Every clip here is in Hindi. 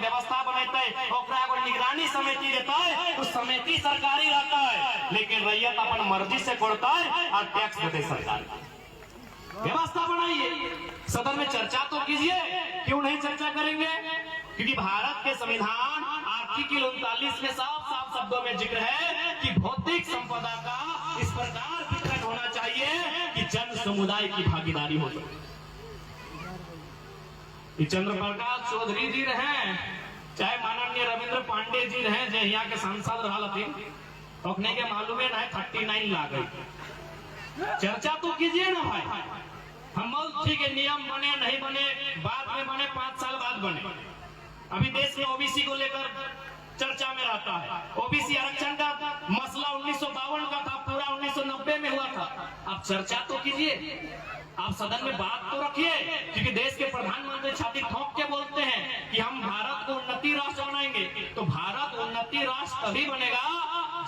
व्यवस्था बनेते, ओकरा एगो निगरानी समिति देते, उस समिति सरकारी रहता है, लेकिन रैयत अपन मर्जी से कोड़ता है और टैक्स देते सरकार। व्यवस्था बनाइए, सदन में चर्चा तो कीजिए। क्यों नहीं चर्चा करेंगे? क्योंकि भारत के संविधान आर्टिकल 39 में साफ साफ शब्दों में जिक्र है कि भौतिक संपदा का इस प्रकार वितरण होना चाहिए कि जन समुदाय की भागीदारी हो। चंद्र प्रकाश चौधरी जी रहे, चाहे माननीय रविंद्र पांडे जी रहे, जो यहाँ के सांसद रहा अपने के मालूम है ना 39 लाख चर्चा तो कीजिए ना भाई। हम ठीक है, नियम बने नहीं बने बाद में बने, 5 साल बाद बने। अभी देश में ओबीसी को लेकर चर्चा में रहता है। ओबीसी आरक्षण का मसला 1952 का था, पूरा 1990 में हुआ था। अब चर्चा तो कीजिए, आप सदन में बात तो रखिए। क्योंकि देश के प्रधानमंत्री छाती ठोक के बोलते हैं कि हम भारत को उन्नति राष्ट्र बनाएंगे। तो भारत उन्नति राष्ट्र तभी बनेगा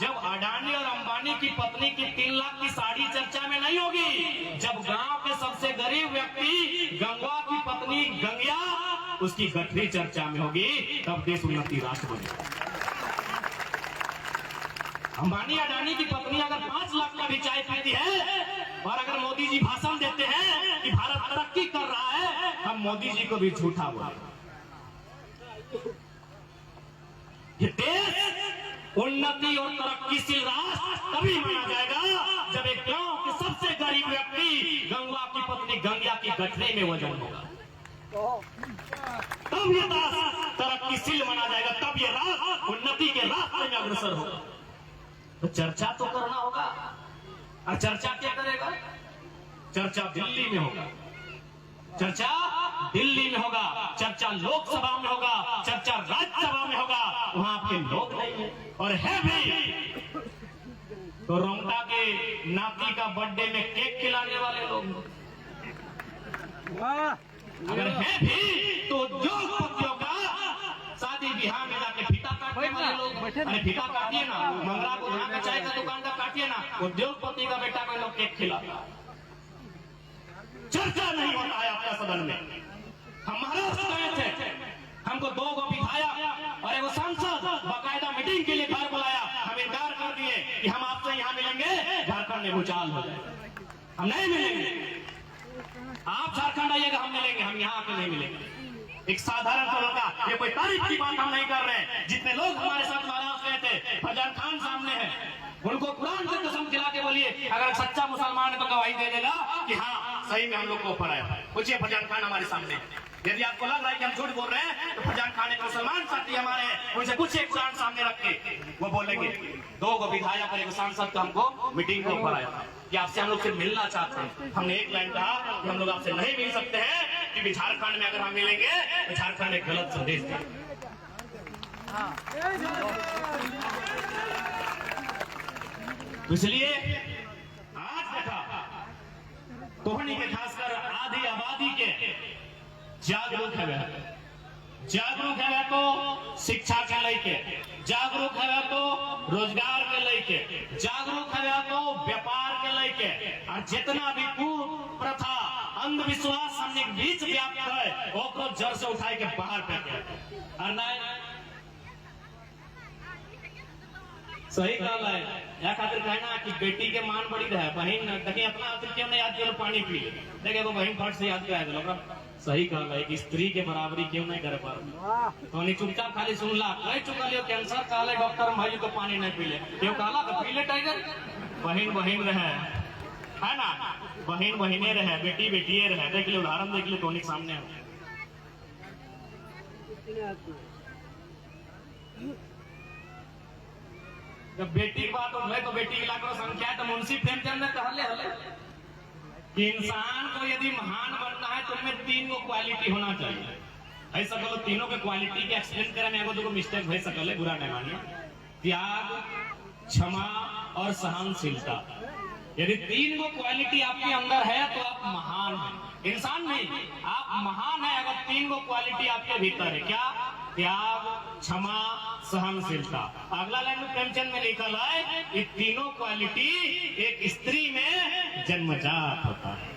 जब अडानी और अंबानी की पत्नी की 3 लाख की साड़ी चर्चा में नहीं होगी, जब गांव के सबसे गरीब व्यक्ति गंगवा की पत्नी गंगिया उसकी गठरी चर्चा में होगी, तब देश उन्नति राष्ट्र बनेगा। अंबानी अडानी की पत्नी अगर 5 लाख का भी चाय पीती है और अगर मोदी जी भाषण देते हैं कि भारत तरक्की कर रहा है, हम मोदी जी को भी झूठा बोले। ये देश उन्नति और तरक्कीशील राष्ट्र तभी माना जाएगा जब एक गांव के सबसे गरीब व्यक्ति गंगवा की पत्नी गंगिया की गठरी में वजन होगा, तब ये राष्ट्र तरक्कीशील माना जाएगा, तब ये राष्ट्र उन्नति के रास्ते में अग्रसर होगा। तो चर्चा तो करना होगा। और चर्चा क्या करेगा? चर्चा दिल्ली में होगा, चर्चा दिल्ली में होगा, चर्चा लोकसभा में होगा, चर्चा राज्यसभा में होगा। वहां आपके लोग नहीं है और है भी तो रोंगटा के नाती का बर्थडे में केक खिलाने वाले लोग अगर है भी तो उद्योगपतियों का शादी ब्याह में जाके फीता काटने वाले लोग। अरे फीता काटिए ना, मंगरा को जहाँ का चाय का दुकान का काटिए ना, उद्योगपति का बेटा को लोग केक खिलाता। चर्चा नहीं होता है अपने सदन में। हम महाराष्ट्र गए थे, हमको 2 विधायक और एगो सांसद बाकायदा मीटिंग के लिए घर बुलाया। हम इनकार कर दिए कि हम आपसे यहाँ मिलेंगे, झारखंड में भूचाल हो जाए, हम नहीं मिलेंगे। आप झारखंड आइएगा, हम मिलेंगे, हम यहाँ आके नहीं मिलेंगे। एक साधारण सा लड़का, ये कोई तारीफ की बात हम नहीं कर रहे हैं। जितने लोग हमारे साथ महाराष्ट्र गए थे, फरजान खान सामने है, उनको कुरान से कसम खिला के बोलिए अगर सच्चा मुसलमान है तो गवाही दे देगा कि हाँ सही में हम लोग को ऑफर आया। पूछिए फरजान खान हमारे सामने, यदि आपको लग रहा है कि हम झूठ बोल रहे हैं तो फरजान खान एक मुसलमान साथी हमारे हैं, उनसे पूछिए कुरान सामने रख के, वो बोलेंगे 2 विधायक और एक सांसद तो हमको मीटिंग को ऑफर आया था कि आपसे हम लोग से मिलना चाहते हैं। हमने एक लाइन कहा कि हम लोग आपसे नहीं मिल सकते हैं क्योंकि झारखंड में अगर हम मिलेंगे तो झारखंड एक गलत संदेश देगा। इसलिए आज देखा तोहनी के खासकर आधी आबादी के जागरूक है, जागरूक है तो शिक्षा के लेके, जागरूक है तो रोजगार के लेके, जागरूक है तो व्यापार के लेके, और जितना भी कुप्रथा अंधविश्वास हमने बीच व्याप्त है वो जड़ से उठाए के बाहर फेंके। और नहीं सही कहला है, या खातिर कहना कि बेटी के मान बड़ी रहे, बहन देखिए अपना क्यों नहीं याद करो पानी पी देखे वो बहन फट से याद करा दिलो। सही कहला है कि स्त्री के बराबरी क्यों नहीं करे पार, तो नहीं चुपचाप खाली सुनला कह चुका लियो कैंसर कहले डॉक्टर भाई को पानी नहीं पीले, क्यों कहला तो पी ले टाइगर। बहन बहन रहे है ना, बहन बहने रहे, बेटी बेटिए रहे। देख लो उदाहरण देख लो टोनिक सामने है। जब बेटी की बात हो तो बेटी की लाखों संख्या है, तो मुंशी प्रेमचंद ने कहले हले कि इंसान को यदि महान बनना है तो उनमें 3 क्वालिटी होना चाहिए। ऐसा बोलो तीनों के क्वालिटी के एक्सप्लेन करे में एगो 2 मिस्टेक हो सकले, बुरा नहीं मानिए। त्याग, क्षमा और सहनशीलता। यदि 3 क्वालिटी आपके अंदर है तो आप महान हैं। इंसान नहीं, आप महान है अगर 3 क्वालिटी आपके भीतर है। क्या? त्याग, क्षमा, सहनशीलता। अगला लाइन में प्रेमचंद में लिखा है ये तीनों क्वालिटी एक स्त्री में जन्मजात होता है।